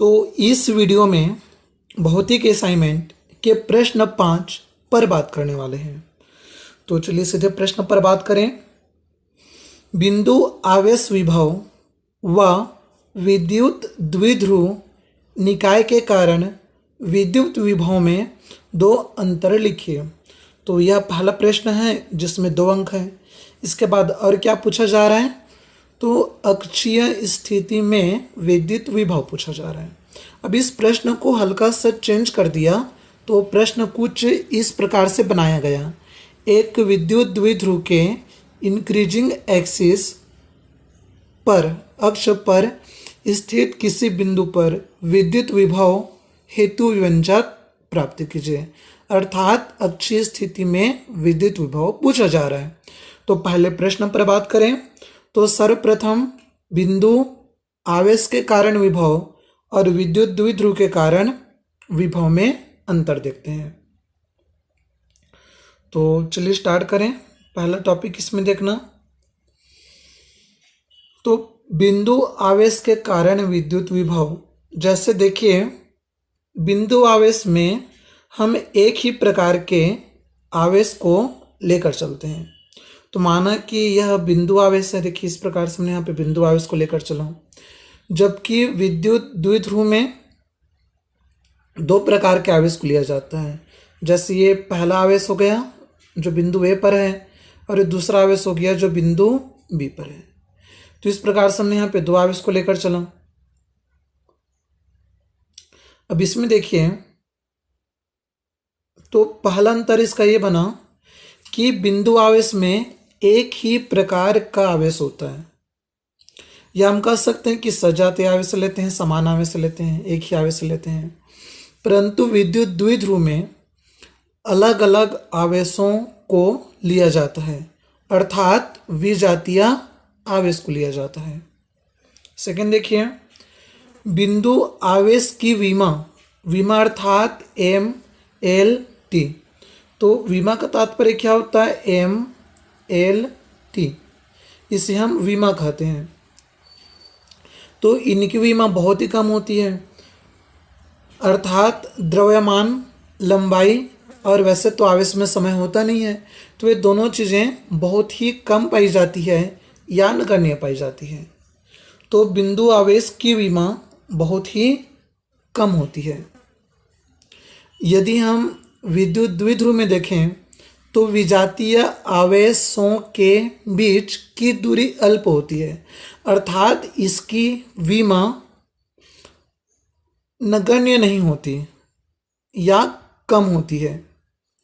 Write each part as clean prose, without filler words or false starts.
तो इस वीडियो में भौतिक असाइनमेंट के प्रश्न 5 पर बात करने वाले हैं। तो चलिए सीधे प्रश्न पर बात करें। बिंदु आवेश विभव व विद्युत द्विध्रुव निकाय के कारण विद्युत विभव में 2 अंतर लिखिए। तो यह पहला प्रश्न है जिसमें 2 अंक हैं। इसके बाद और क्या पूछा जा रहा है, तो अक्षीय स्थिति में विद्युत विभव पूछा जा रहा है। अब इस प्रश्न को हल्का सा चेंज कर दिया तो प्रश्न कुछ इस प्रकार से बनाया गया। एक विद्युत द्विध्रुव के इंक्रीजिंग एक्सिस पर अक्ष पर स्थित किसी बिंदु पर विद्युत विभव हेतु व्यंजक प्राप्त कीजिए। अर्थात अक्षीय स्थिति में विद्युत विभव पूछा जा रहा है। तो पहले प्रश्न पर बात करें तो सर्वप्रथम बिंदु आवेश के कारण विभव और विद्युत द्विध्रुव के कारण विभव में अंतर देखते हैं। तो चलिए स्टार्ट करें। पहला टॉपिक इसमें देखना, तो बिंदु आवेश के कारण विद्युत विभव। जैसे देखिए, बिंदु आवेश में हम एक ही प्रकार के आवेश को लेकर चलते हैं। तो माना कि यह बिंदु आवेश है। देखिए इस प्रकार से हमने यहाँ पे बिंदु आवेश को लेकर चला, जबकि विद्युत द्विध्रुव में 2 प्रकार के आवेश को लिया जाता है। जैसे ये पहला आवेश हो गया जो बिंदु ए पर है, और ये दूसरा आवेश हो गया जो बिंदु बी पर है। तो इस प्रकार से हमने यहाँ पे 2 आवेश को लेकर चला। अब इसमें देखिए, तो पहला अंतर इसका ये बना कि बिंदु आवेश में एक ही प्रकार का आवेश होता है, या हम कह सकते हैं कि सजातीय आवेश लेते हैं, समान आवेश लेते हैं, एक ही आवेश लेते हैं। परंतु विद्युत द्विध्रुव में अलग अलग आवेशों को लिया जाता है, अर्थात विजातीय आवेश को लिया जाता है। सेकंड देखिए, बिंदु आवेश की विमा अर्थात एम एल टी। तो विमा का तात्पर्य क्या होता है, एम एल टी, इसे हम विमा कहते हैं। तो इनकी विमा बहुत ही कम होती है, अर्थात द्रव्यमान, लंबाई, और वैसे तो आवेश में समय होता नहीं है। तो ये दोनों चीज़ें बहुत ही कम पाई जाती है या नगण्य पाई जाती है। तो बिंदु आवेश की विमा बहुत ही कम होती है। यदि हम विद्युत द्विध्रुव में देखें तो विजातीय आवेशों के बीच की दूरी अल्प होती है, अर्थात इसकी विमा नगण्य नहीं होती या कम होती है।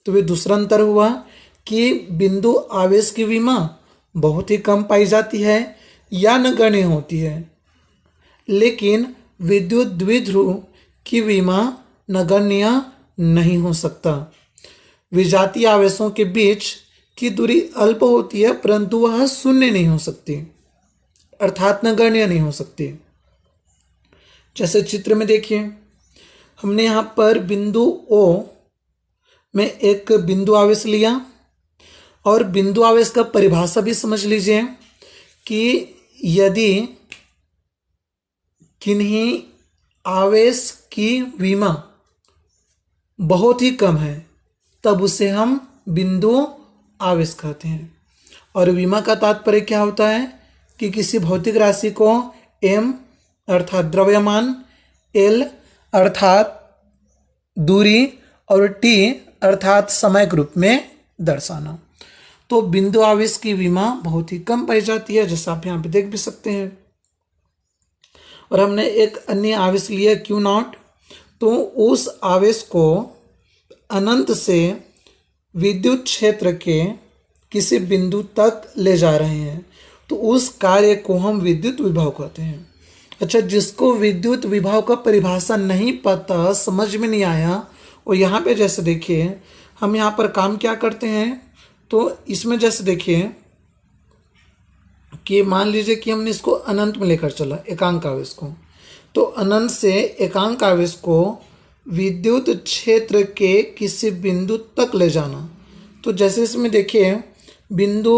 तो वे दूसरा अंतर हुआ कि बिंदु आवेश की विमा बहुत ही कम पाई जाती है या नगण्य होती है, लेकिन विद्युत द्विध्रुव की विमा नगण्य नहीं हो सकता। विजातीय आवेशों के बीच की दूरी अल्प होती है, परंतु वह शून्य नहीं हो सकती, अर्थात नगण्य नहीं हो सकती। जैसे चित्र में देखिए, हमने यहाँ पर बिंदु ओ में एक बिंदु आवेश लिया, और बिंदु आवेश का परिभाषा भी समझ लीजिए कि यदि किन्हीं आवेश की विमा बहुत ही कम है तब उसे हम बिंदु आवेश कहते हैं। और विमा का तात्पर्य क्या होता है कि किसी भौतिक राशि को m अर्थात द्रव्यमान, l अर्थात दूरी, और t अर्थात समय के रूप में दर्शाना। तो बिंदु आवेश की विमा बहुत ही कम पाई जाती है, जैसा आप यहाँ पे देख भी सकते हैं। और हमने एक अन्य आवेश लिया Q नॉट। तो उस आवेश को अनंत से विद्युत क्षेत्र के किसी बिंदु तक ले जा रहे हैं, तो उस कार्य को हम विद्युत विभव कहते हैं। अच्छा, जिसको विद्युत विभव का परिभाषा नहीं पता, समझ में नहीं आया, और यहाँ पे जैसे देखिए हम यहाँ पर काम क्या करते हैं, तो इसमें जैसे देखिए कि मान लीजिए कि हमने इसको अनंत में लेकर चला एकांक आवेश को, तो अनंत से एकांक आवेश को विद्युत क्षेत्र के किसी बिंदु तक ले जाना। तो जैसे इसमें देखिए बिंदु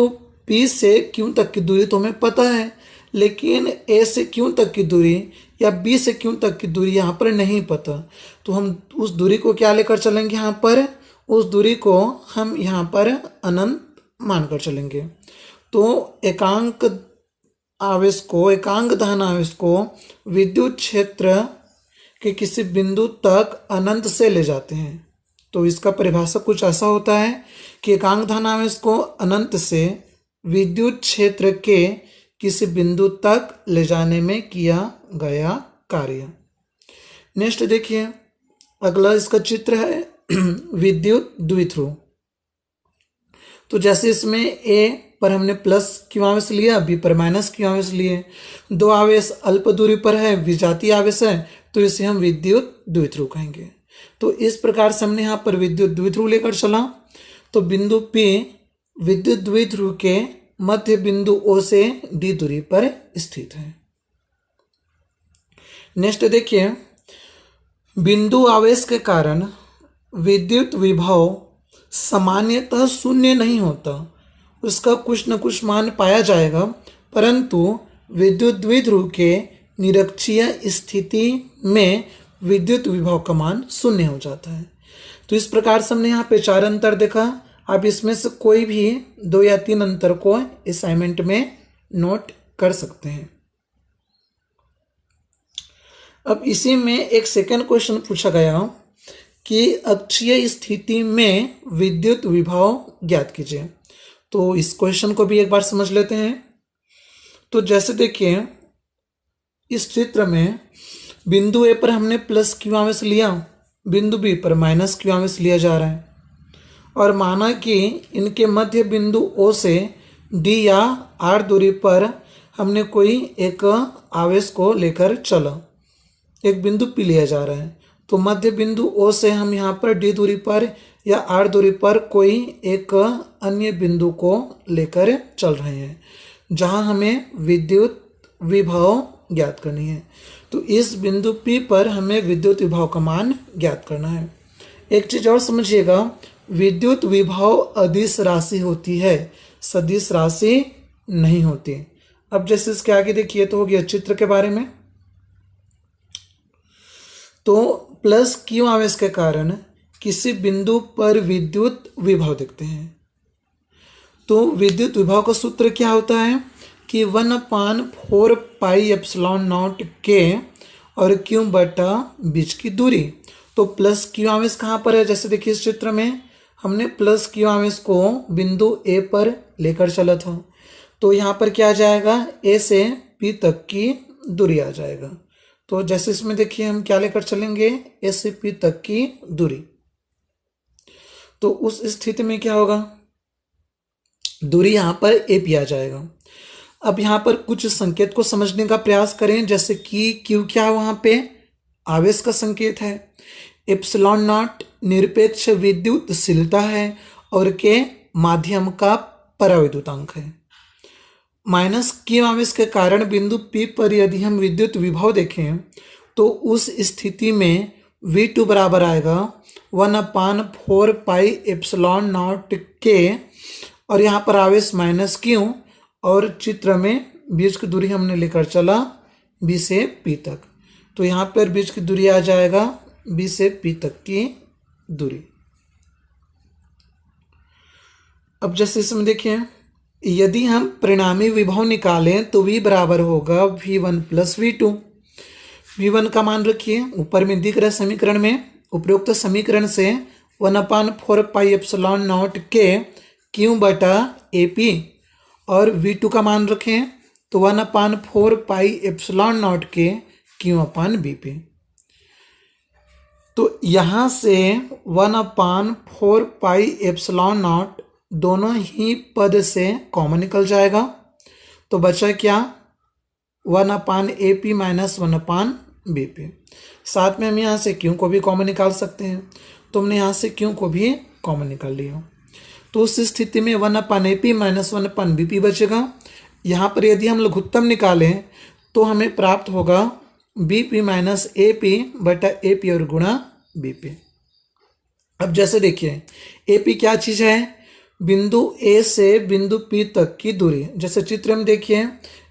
P से Q तक की दूरी तो हमें पता है, लेकिन ए से क्यों तक की दूरी या बी से क्यों तक की दूरी यहाँ पर नहीं पता, तो हम उस दूरी को क्या लेकर चलेंगे, यहाँ पर उस दूरी को हम यहाँ पर अनंत मानकर चलेंगे। तो एकांक धन आवेश को विद्युत क्षेत्र के किसी बिंदु तक अनंत से ले जाते हैं। तो इसका परिभाषा कुछ ऐसा होता है कि एकांक धन आवेश को अनंत से विद्युत क्षेत्र के किसी बिंदु तक ले जाने में किया गया कार्य। नेक्स्ट देखिए, अगला इसका चित्र है विद्युत द्विध्रुव। तो जैसे इसमें ए पर हमने प्लस क्यू आवेश लिया, बी पर माइनस क्यू आवेश लिए, दो आवेश अल्प दूरी पर है, विजातीय आवेश है, तो इसे हम विद्युत द्विध्रुव कहेंगे। तो इस प्रकार से हमने यहाँ पर विद्युत द्विध्रुव लेकर चला। तो बिंदु P विद्युत द्विध्रुव के मध्य बिंदु O से D दूरी पर स्थित है। नेक्स्ट देखिए, बिंदु आवेश के कारण विद्युत विभव सामान्यतः शून्य नहीं होता, उसका कुछ न कुछ मान पाया जाएगा, परंतु विद्युत द्विध्रुव के निरक्षीय स्थिति में विद्युत विभव का मान शून्य हो जाता है। तो इस प्रकार से हमने यहाँ पे 4 अंतर देखा। आप इसमें से कोई भी 2 या 3 अंतर को असाइनमेंट में नोट कर सकते हैं। अब इसी में एक सेकंड क्वेश्चन पूछा गया कि अक्षीय स्थिति में विद्युत विभव ज्ञात कीजिए। तो इस क्वेश्चन को भी एक बार समझ लेते हैं। तो जैसे देखिए, इस चित्र में बिंदु ए पर हमने प्लस क्यू आवेश लिया, बिंदु बी पर माइनस क्यू आवेश लिया जा रहा है, और माना कि इनके मध्य बिंदु ओ से डी या आर दूरी पर हमने कोई एक आवेश को लेकर चला, एक बिंदु पी लिया जा रहा है। तो मध्य बिंदु ओ से हम यहाँ पर डी दूरी पर या आर दूरी पर कोई एक अन्य बिंदु को लेकर चल रहे हैं, जहाँ हमें विद्युत विभव ज्ञात करनी है। तो इस बिंदु P पर हमें विद्युत विभव का मान ज्ञात करना है। एक चीज और समझिएगा, विद्युत विभव अदिश राशि होती है, सदिश राशि नहीं होती। अब जैसे इसके आगे देखिए, तो हो गया चित्र के बारे में। तो प्लस क्यू आवेश के कारण किसी बिंदु पर विद्युत विभव देखते हैं। तो विद्युत विभव का सूत्र क्या होता है कि 1/4 पाई एप्सिलॉन नॉट के और क्यू बटा बीच की दूरी। तो प्लस क्यू आवेश कहाँ पर है, जैसे देखिए इस चित्र में हमने प्लस क्यू आवेश को बिंदु ए पर लेकर चला था। तो यहाँ पर क्या आ जाएगा, ए से पी तक की दूरी आ जाएगा। तो जैसे इसमें देखिए हम क्या लेकर चलेंगे, ए से पी तक की दूरी। तो उस स्थिति में क्या होगा, दूरी यहाँ पर ए पी आ जाएगा। अब यहाँ पर कुछ संकेत को समझने का प्रयास करें, जैसे कि क्यू क्या है, वहाँ पे आवेश का संकेत है, एप्सिलॉन नॉट निरपेक्ष विद्युतशीलता है और के माध्यम का पराविद्युतांक है। माइनस क्यू आवेश के कारण बिंदु P पर यदि हम विद्युत विभव देखें तो उस स्थिति में V2 बराबर आएगा 1/4 पाई एप्सिलॉन नॉट के, और यहाँ पर आवेश माइनस क्यू, और चित्र में बीच की दूरी हमने लेकर चला B से P तक। तो यहाँ पर बीच की दूरी आ जाएगा B से P तक की दूरी। अब जैसे इसमें देखिए, यदि हम परिणामी विभव निकालें तो V बराबर होगा V1 प्लस V2। V1 का मान रखिए, ऊपर में दिख रहा समीकरण में, उपरोक्त समीकरण से 1/4 पाई एप्सिलॉन नॉट के क्यू बटा AP, और V2 का मान रखें तो 1/4 पाई एप्सिलॉन नॉट के क्यू अपान BP। तो यहाँ से 1/4 पाई एप्सिलॉन नॉट दोनों ही पद से कॉमन निकल जाएगा। तो बचा क्या, 1/AP माइनस 1/BP। साथ में हम यहाँ से क्यू को भी कॉमन निकाल सकते हैं, तो हमने यहाँ से क्यू को भी कॉमन निकाल लिया। तो उस स्थिति में 1/AP माइनस 1/BP बचेगा। यहाँ पर यदि हम लघुत्तम निकालें तो हमें प्राप्त होगा BP माइनस AP बटा AP और गुणा BP। अब जैसे देखिए, AP क्या चीज़ है, बिंदु ए से बिंदु पी तक की दूरी, जैसे चित्र में देखिए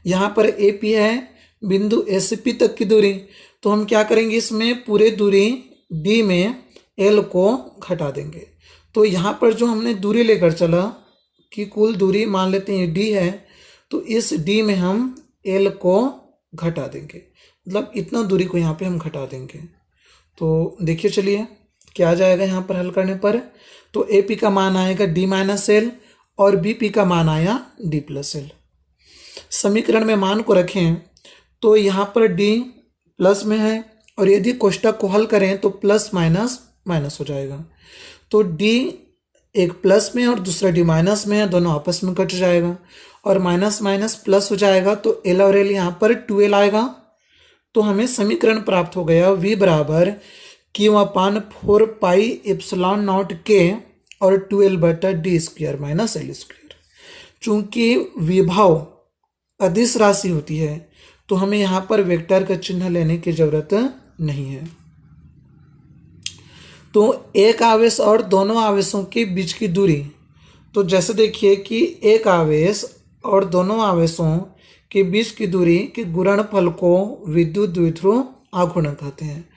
यहाँ पर ए पी है, बिंदु ए से पी तक की दूरी, तो हम क्या करेंगे, इसमें पूरे दूरी डी में एल को घटा देंगे। तो यहाँ पर जो हमने दूरी लेकर चला कि कुल दूरी मान लेते हैं डी है, तो इस डी में हम एल को घटा देंगे, मतलब इतना दूरी को यहाँ पे हम घटा देंगे। तो देखिए चलिए क्या आ जाएगा यहाँ पर हल करने पर, तो ए पी का मान आएगा डी माइनस एल और बी पी का मान आया डी प्लस एल। समीकरण में मान को रखें तो यहाँ पर डी प्लस में है और यदि कोष्टक को हल करें तो प्लस माइनस माइनस हो जाएगा। तो डी एक प्लस में और दूसरा डी माइनस में है, दोनों आपस में कट जाएगा और माइनस माइनस प्लस हो जाएगा, तो एल और एल यहाँ पर 2l आएगा। तो हमें समीकरण प्राप्त हो गया v बराबर Q/4 पाई एप्सिलॉन नॉट के और 2l/d² माइनस l²। चूंकि विभव अदिश राशि होती है तो हमें यहाँ पर वेक्टर का चिन्ह लेने की जरूरत नहीं है। तो एक आवेश और दोनों आवेशों के बीच की दूरी, तो जैसे देखिए कि एक आवेश और दोनों आवेशों के बीच की दूरी के गुणनफल को विद्युत द्विध्रुव आघूर्ण कहते हैं।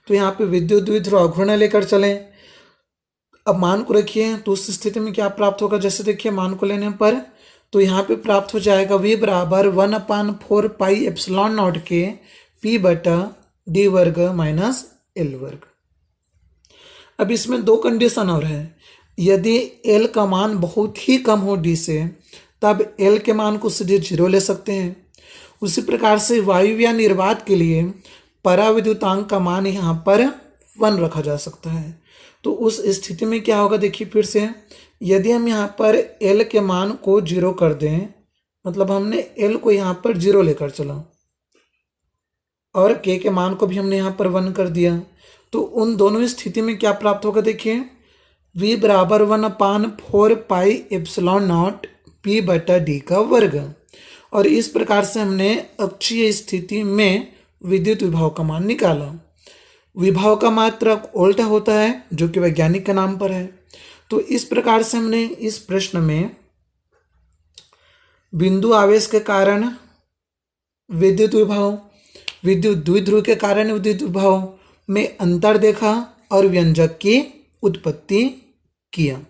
तो यहाँ पे विद्युत द्विध्रुव आघूर्ण लेकर चलें। अब मान को रखिए तो उस स्थिति में क्या प्राप्त होगा, जैसे देखिए मान को लेने पर तो यहाँ पे प्राप्त हो जाएगा v बराबर 1/4 पाई एप्सिलॉन नॉट के p/d वर्ग माइनस l वर्ग। अब इसमें दो कंडीशन और है, यदि l का मान बहुत ही कम हो d से तब l के मान को सीधे 0 ले सकते हैं। उसी प्रकार से वायु या निर्वात के लिए पराविद्युतांक का मान यहाँ पर 1 रखा जा सकता है। तो उस स्थिति में क्या होगा, देखिए फिर से, यदि हम यहाँ पर l के मान को 0 कर दें, मतलब हमने l को यहाँ पर 0 लेकर चला और k के मान को भी हमने यहाँ पर 1 कर दिया, तो उन दोनों स्थिति में क्या प्राप्त होगा, देखिए v बराबर 1/4 पाई एप्सिलॉन नॉट p/d का वर्ग। और इस प्रकार से हमने अक्षीय स्थिति में विद्युत विभव का मान निकाला। विभव का मात्रक उल्टा होता है जो कि वैज्ञानिक के नाम पर है। तो इस प्रकार से हमने इस प्रश्न में बिंदु आवेश के कारण विद्युत विभव, विद्युत द्विध्रुव के कारण विद्युत विभव में अंतर देखा और व्यंजक की उत्पत्ति किया।